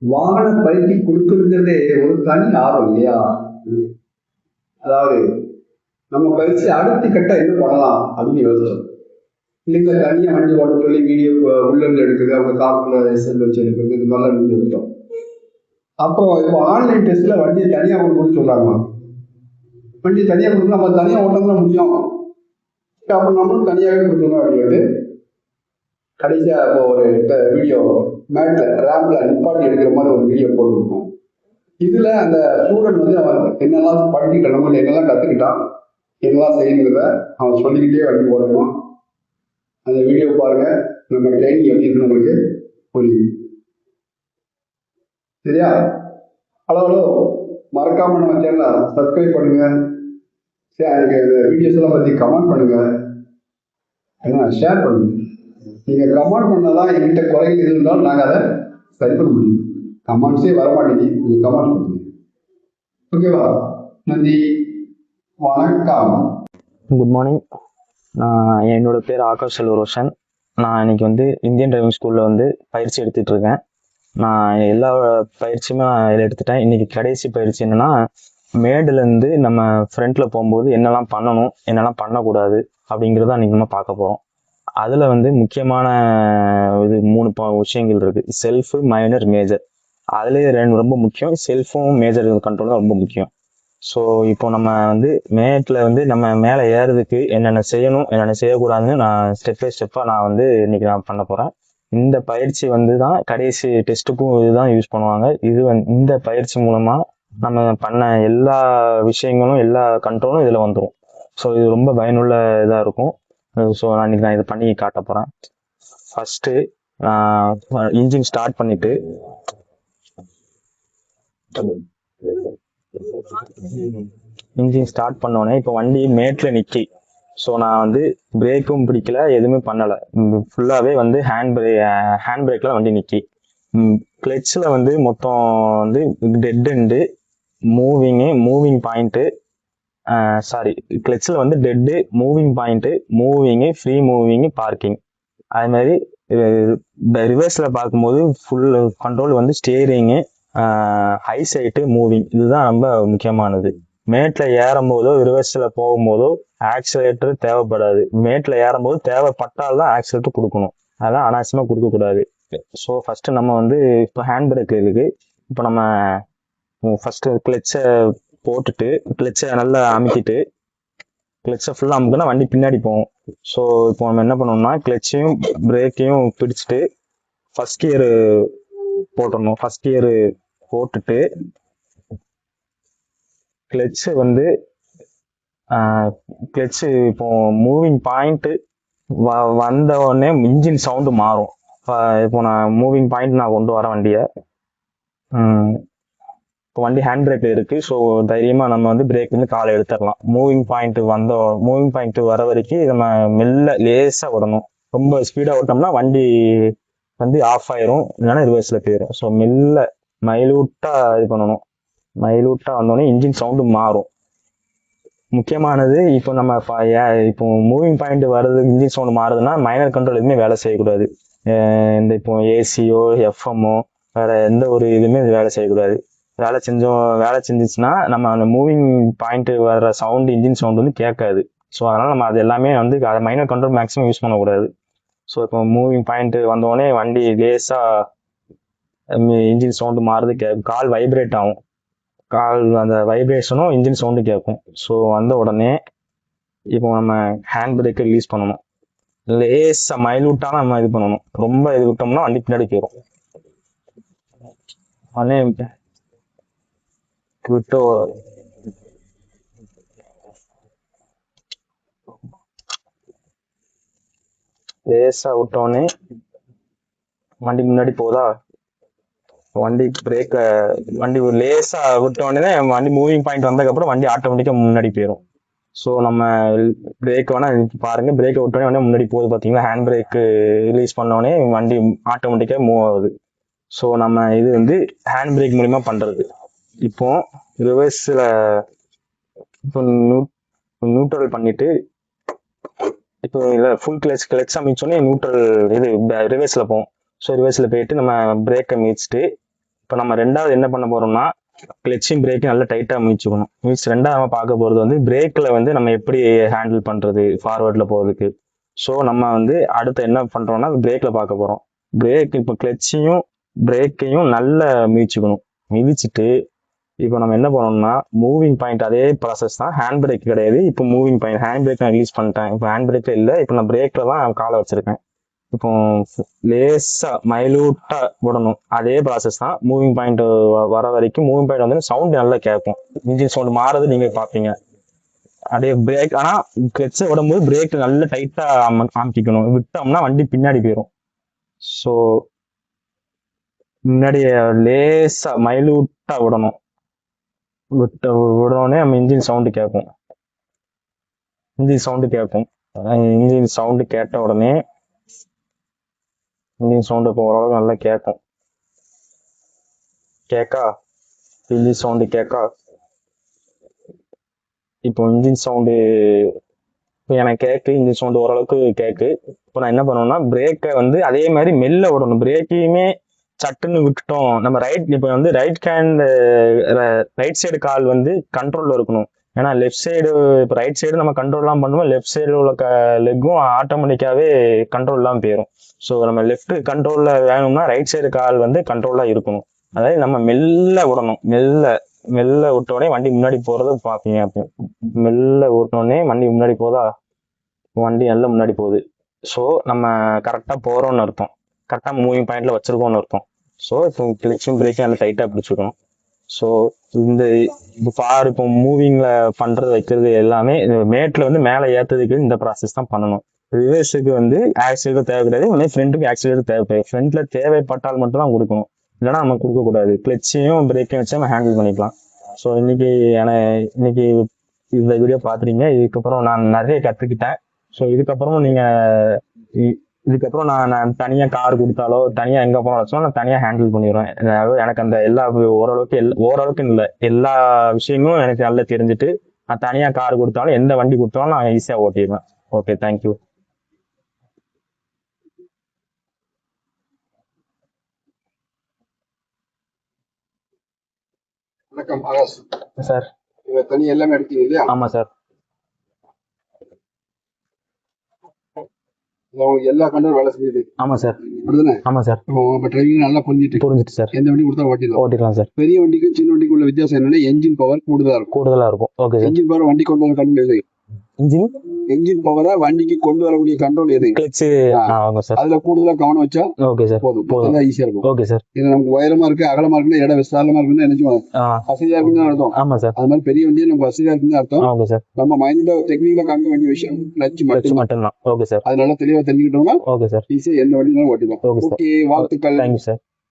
வாகன பயிற்சி கொடுக்குறதே ஒரு தனி ஆர்வம் இல்லையா? அதாவது நம்ம பயிற்சி அடுத்த கட்டம் என்ன பண்ணலாம் அப்படின்னு யோசிச்சோம். இல்லைங்க தனியாக வண்டி ஓட்ட சொல்லி வீடியோ உள்ளேருந்து எடுக்குது, அவங்க காப்பில் எஸ்எல் வச்சு எடுக்குது, இது மாதிரிலாம் வீடியோ எடுத்தோம். அப்புறம் இப்போ ஆன்லைன் டெஸ்ட்டில் வண்டியை தனியாக கொடுக்கணும்னு சொல்கிறாங்க. வண்டி தனியாக கொடுக்கணும், நம்ம தனியாக ஓட்டம் தான் முக்கியம், அப்புறம் நம்மளும் தனியாகவே கொடுக்கணும் அப்படின்னு கடைசியாக இப்போ ஒரு வீடியோ மேட்டில் ரேம்பில் நிப்பாட்டி எடுக்கிற மாதிரி ஒரு வீடியோ போட்டுருக்கோம். இதில் அந்த ஸ்டூடெண்ட் வந்து அவன் என்னெல்லாம் படிச்சுக்கிட்டான், நம்ம என்னெல்லாம் கற்றுக்கிட்டான், என்னெல்லாம் செய்யணுங்கிறத அவன் சொல்லிக்கிட்டே வண்டி ஓடணும். அந்த வீடியோ பாருங்க, நம்ம ட்ரைனிங் எப்படி இருக்குன்னு உங்களுக்கு புரியும். சரியா? ஹலோ மறக்காம நம்ம சேனலை சப்ஸ்கிரைப் பண்ணுங்க, எனக்கு வீடியோஸ் எல்லாம் பற்றி கமெண்ட் பண்ணுங்க, ஷேர் பண்ணுங்க. நீங்கள் கமெண்ட் பண்ணாதான் எங்கிட்ட குறைகள் இருந்தாலும் நாங்கள் அதை சரி பண்ண முடியும். கமெண்ட்ஸே வரமாட்டேங்குது, நீங்கள் கமெண்ட் பண்ணுங்க. ஓகேவா? நன்றி, வணக்கம். Good morning. என்னோட பேர் ஆகாஷ் செல்வரோஷன். நான் இன்னைக்கு வந்து இந்தியன் டிரைவிங் ஸ்கூலில் வந்து பயிற்சி எடுத்துகிட்டு இருக்கேன். நான் எல்லா பயிற்சியுமே நான் எடுத்துட்டேன். இன்னைக்கு கடைசி பயிற்சி என்னன்னா, மேடுலேருந்து நம்ம ஃப்ரண்ட்டில் போகும்போது என்னெல்லாம் பண்ணணும், என்னெல்லாம் பண்ணக்கூடாது அப்படிங்கிறத அன்றைக்கி நம்ம பார்க்க போகிறோம். அதில் வந்து முக்கியமான இது 3 விஷயங்கள் இருக்குது. Shelf, minor, major. அதுலேயே ரொம்ப முக்கியம். செல்ஃபும் மேஜர் கண்ட்ரோல் தான் ரொம்ப முக்கியம். ஸோ இப்போ நம்ம வந்து மேட்டில் வந்து நம்ம மேலே ஏறதுக்கு என்னென்ன செய்யணும், என்னென்ன செய்யக்கூடாதுன்னு நான் ஸ்டெப் பை ஸ்டெப்பாக நான் வந்து இன்னைக்கு நான் பண்ண போகிறேன். இந்த பயிற்சி வந்து தான் கடைசி டெஸ்ட்டுக்கும் இதுதான் யூஸ் பண்ணுவாங்க. இது இந்த பயிற்சி மூலமாக நம்ம பண்ண எல்லா விஷயங்களும், எல்லா கண்ட்ரோலும் இதில் வந்துடும். ஸோ இது ரொம்ப பயனுள்ள இதாக இருக்கும். ஸோ நான் இதை பண்ணி காட்ட போகிறேன். ஃபஸ்ட்டு இன்ஜின் ஸ்டார்ட் பண்ணிவிட்டு இன்ஜின் ஸ்டார்ட் பண்ணோடனே இப்போ வண்டி மேட்டில் நிற்கி. ஸோ நான் வந்து பிரேக்கும் பிடிக்கல, எதுவுமே பண்ணலை, ஃபுல்லாகவே வந்து ஹேண்ட் பிரேக்கில் வண்டி நிற்கி. கிளச்சில் வந்து மொத்தம் வந்து டெட் எண்டு, மூவிங் பாயிண்ட்டு, கிளச்சில் வந்து dead, moving point, moving, free moving, parking. அது மாதிரி ரிவர்ஸில் பார்க்கும்போது ஃபுல் கண்ட்ரோல் வந்து ஸ்டியரிங்கு, ஹை சைட்டு, மூவிங். இதுதான் ரொம்ப முக்கியமானது. மேட்டில் ஏறும்போதோ ரிவர்ஸில் போகும்போதோ ஆக்சிலேட்டர் தேவைப்படாது. மேட்டில் ஏறும்போது தேவைப்பட்டால்தான் ஆக்சிலேட்டர் கொடுக்கணும், அதெல்லாம் அனாவசியமாக கொடுக்கக்கூடாது. ஸோ ஃபஸ்ட்டு நம்ம வந்து இப்போ ஹேண்ட் பிரேக் இருக்குது. இப்போ நம்ம ஃபஸ்ட்டு கிளச்சை போட்டுட்டு கிளச்சை நல்லா அமுக்கிட்டு கிளச்சை ஃபுல்லாக அமுக்குனா வண்டி பின்னாடி போகும். ஸோ இப்போ நம்ம என்ன பண்ணணும்னா கிளச்சையும் பிரேக்கையும் பிடிச்சிட்டு ஃபஸ்ட் கியரு போட்டுடணும். ஃபஸ்ட் கியரு போட்டுட்டு கிளச்சு வந்து கிளச்சு இப்போ மூவிங் பாயிண்ட்டு வந்த உடனே இன்ஜின் சவுண்டு மாறும். இப்போ நான் மூவிங் பாயிண்ட் நான் கொண்டு வரேன் வண்டியை. இப்போ வண்டி ஹேண்ட் பிரேக்கில் இருக்குது. ஸோ தைரியமாக நம்ம வந்து பிரேக் வந்து காலை எடுத்துடலாம். மூவிங் பாயிண்ட் வர வரைக்கும் நம்ம மெல்ல லேசாக விடணும். ரொம்ப ஸ்பீடாக விட்டோம்னா வண்டி வந்து ஆஃப் ஆயிரும், இல்லைன்னா ரிவர்ஸில் போயிடும். ஸோ மெல்ல மைலூட்டாக இது பண்ணணும். மைலூட்டாக வந்தோடனே இன்ஜின் சவுண்டு மாறும். முக்கியமானது இப்போ நம்ம இப்போ மூவிங் பாயிண்ட் வர்றது, இன்ஜின் சவுண்டு மாறுதுன்னா மைனர் கண்ட்ரோல் எதுவுமே வேலை செய்யக்கூடாது. இந்த இப்போ ஏசியோ எஃப்எம்மோ வேற எந்த ஒரு இதுவுமே வேலை செய்யக்கூடாது. வேலை செஞ்சிச்சுன்னா நம்ம அந்த மூவிங் பாயிண்ட் வர்ற சவுண்டு, இன்ஜின் சவுண்டு வந்து கேட்காது. ஸோ அதனால் நம்ம அது எல்லாமே வந்து அதை மைனர் கண்ட்ரோல் மேக்ஸிமம் யூஸ் பண்ணக்கூடாது. ஸோ இப்போ மூவிங் பாயிண்ட் வந்தோடனே வண்டி லேசாக இன்ஜின் சவுண்டு மாறுது, கால் வைப்ரேட் ஆகும். அந்த வைப்ரேஷனும் இன்ஜின் சவுண்டு கேட்கும். ஸோ வந்த உடனே இப்போ நம்ம ஹேண்ட் பிரேக்கை ரிலீஸ் பண்ணணும். லேசாக மைலூட்டாக நம்ம இது பண்ணணும். ரொம்ப இது விட்டோம்னா வண்டி பின்னாடி போயிடும். உடனே விட்டு லேசாக விட்டோடனே வண்டி முன்னாடி போதா, வண்டி பிரேக்கை வண்டி லேசாக விட்டோடனே வண்டி மூவிங் பாயிண்ட் வந்ததுக்கப்புறம் வண்டி ஆட்டோமேட்டிக்காக முன்னாடி போயிடும். ஸோ நம்ம பிரேக் வேணால் பாருங்க, பிரேக்கை விட்டோடனே முன்னாடி போகுது பார்த்தீங்களா. ஹேண்ட் பிரேக்கு ரிலீஸ் பண்ணோடனே வண்டி ஆட்டோமேட்டிக்காக மூவ் ஆகுது. ஸோ நம்ம இது வந்து ஹேண்ட் பிரேக் மூலிமா பண்ணுறது. இப்போ ரிவர்ஸில் இப்போ நியூட்ரல் பண்ணிட்டு இப்போ இல்லை ஃபுல் கிளச் அமைச்சோடனே நியூட்ரல் இது ரிவர்ஸில் போகும். ஸோ ரிவர்ஸில் போயிட்டு நம்ம பிரேக்கை மிதிச்சுட்டு இப்போ நம்ம ரெண்டாவது என்ன பண்ண போறோம்னா கிளச்சும் பிரேக்கும் நல்லா டைட்டா மிதிச்சுக்கணும். ரெண்டாவது நம்ம பார்க்க போறது வந்து பிரேக்ல வந்து நம்ம எப்படி ஹேண்டில் பண்றது ஃபார்வர்ட்ல போறதுக்கு. ஸோ நம்ம வந்து அடுத்து என்ன பண்றோம்னா பிரேக்ல பார்க்க போறோம். பிரேக் இப்போ கிளச்சையும் பிரேக்கையும் நல்லா மிதிச்சுக்கணும். மிதிச்சுட்டு இப்போ நம்ம என்ன பண்ணோம்னா மூவிங் பாயிண்ட் அதே ப்ராசஸ் தான். ஹேண்ட் பிரேக் கிடையாது. இப்போ மூவிங் பாயிண்ட் ஹேண்ட் பிரேக் நான் ரிலீஸ் பண்ணிட்டேன். இப்போ ஹேண்ட் பிரேக்ல இல்லை. இப்போ நான் பிரேக்ல தான் காலை வச்சிருக்கேன். இப்போ லேசா மைலூட்டா விடணும். அதே ப்ராசஸ் தான். மூவிங் பாயிண்ட் வர வரைக்கும் மூவிங் பாயிண்ட் வந்து சவுண்ட் நல்லா கேட்கும். இன்ஜின் சவுண்ட் மாறது நீங்க பார்ப்பீங்க. அப்படியே பிரேக் ஆனா கிளச்சை விடும்போது பிரேக் நல்லா டைட்டா அமுக்கிக்கணும். விட்டோம்னா வண்டி பின்னாடி போயிடும். ஸோ முன்னாடி லேசா மைலூட்டா விடணும். விடனே நம்ம இன்ஜின் சவுண்டு கேட்கும். இன்ஜின் சவுண்டு கேட்ட உடனே இன்ஜின் சவுண்டு இப்போ ஓரளவுக்கு நல்லா கேட்கும். இன்ஜின் சவுண்டு இப்போ இன்ஜின் சவுண்டு இப்போ எனக்கு இன்ஜின் சவுண்டு ஓரளவுக்கு கேக்கு. இப்போ நான் என்ன பண்ணுவேன்னா பிரேக்கை வந்து அதே மாதிரி மெல்ல விடணும். பிரேக்கையுமே சட்டுன்னு விட்டுட்டோம். நம்ம இப்போ வந்து ரைட் சைடு கால் வந்து கண்ட்ரோல்ல இருக்கணும். ஏன்னா லெஃப்ட் சைடு இப்போ ரைட் சைடு நம்ம கண்ட்ரோல்லாம் பண்ணுவோம். லெஃப்ட் சைடு உள்ள லெக்கும் ஆட்டோமேட்டிக்காவே கண்ட்ரோல்லாம் போயிடும். ஸோ நம்ம லெஃப்ட் கண்ட்ரோல்ல வேணும்னா ரைட் சைடு கால் வந்து கண்ட்ரோலா இருக்கணும். அதாவது நம்ம மெல்ல விடணும். மெல்ல விட்டோடனே வண்டி முன்னாடி போறது பார்ப்பீங்க. மெல்ல விட்டோடனே வண்டி முன்னாடி போதா, வண்டி நல்லா முன்னாடி போகுது. ஸோ நம்ம கரெக்டாக போறோம்னு அர்த்தம். கரெக்டாக மூவிங் பாயிண்ட்ல வச்சிருக்கோம்னு அர்த்தம். ஸோ இப்போ கிளச்சும் பிரேக்கும் நல்லா டைட்டாக பிடிச்சிக்கணும். ஸோ இந்த இப்போ மூவிங்ல பண்றது வைக்கிறது எல்லாமே மேட்ல வந்து மேலே ஏற்றதுக்கு இந்த ப்ராசஸ் தான் பண்ணணும். ரிவர்ஸுக்கு வந்து ஆக்சிலேட்டர் தேவை கிடையாது. ஃப்ரண்ட்டுக்கு ஆக்சிலேட்டர் தேவைப்படாது. ஃப்ரண்ட்ல தேவைப்பட்டால் மட்டும் தான் கொடுக்கணும். இல்லைன்னா நம்ம கொடுக்கக்கூடாது. கிளச்சையும் பிரேக்கையும் வச்சு நம்ம ஹேண்டில் பண்ணிக்கலாம். ஸோ இன்னைக்கு இந்த வீடியோ பார்த்துறீங்க. இதுக்கப்புறம் நான் நிறைய கற்றுக்கிட்டேன். ஸோ இதுக்கப்புறம் நான் தனியாக கார் கொடுத்தாலோ தனியாக எங்கே போனாலும் நான் தனியாக ஹேண்டில் பண்ணிடுவேன். அதாவது எனக்கு அந்த ஓரளவுக்கு இல்லை எல்லா விஷயங்களும் எனக்கு நல்லா தெரிஞ்சுட்டு நான் தனியாக கார் கொடுத்தாலும் எந்த வண்டி கொடுத்தாலும் நான் ஈஸியாக ஓட்டிடுவேன். Okay, thank you. வணக்கம் ஆகாஷ் சார். தனி எல்லாமே எடுத்தீங்க இல்லையா? ஆமா சார். எல்லா கண்ட்ரோல் வேலை செஞ்சுது. ஆமா சார். அப்படிதானே? ஆமா சார். இப்போ டிரைவிங் நல்லா புரிஞ்சுட்டு சார் எந்த வண்டி கொடுத்தா ஓட்டிடலாம் சார். பெரிய வண்டிக்கும் சின்ன வண்டிக்கு உள்ள வித்தியாசம் என்னன்னா என்ஜின் பவர் கூடுதலா இருக்கும். Okay sir. என்ஜின் பவர் வண்டி கொண்டு வர கண்ட்ரோல் எது? என்ஜின் பவரை வண்டிக்கு கொண்டு வரக்கூடிய கண்ட்ரோல் எது? கிளட்ச். அதுல கூடுதலா கவனம் வச்சா ஓகே சார் போதும். ஈஸியா இருக்கும். Okay sir. இது நமக்கு உயரமா இருக்கு அகலமா இருக்குன்னா இடம் விசாலமா இருக்குன்னு நினைச்சுவாங்க. வசதியா இருக்குன்னு அர்த்தம். ஆமா சார். அது மாதிரி பெரிய வண்டியை நம்ம வசதியா இருக்குன்னு அர்த்தம். Okay sir. நம்ம மைண்ட்ல டெக்னிக்கலா காமிக்க வேண்டிய விஷயம் கிளட்ச் மட்டும் தான். Okay sir. அது நல்லா தெளிவா தெரிஞ்சுக்கிட்டோம்னா ஓகே சார் ஈஸியா எந்த வண்டியும் ஓட்டிடலாம். ஓகே, வாழ்த்துக்கள். Thank you sir.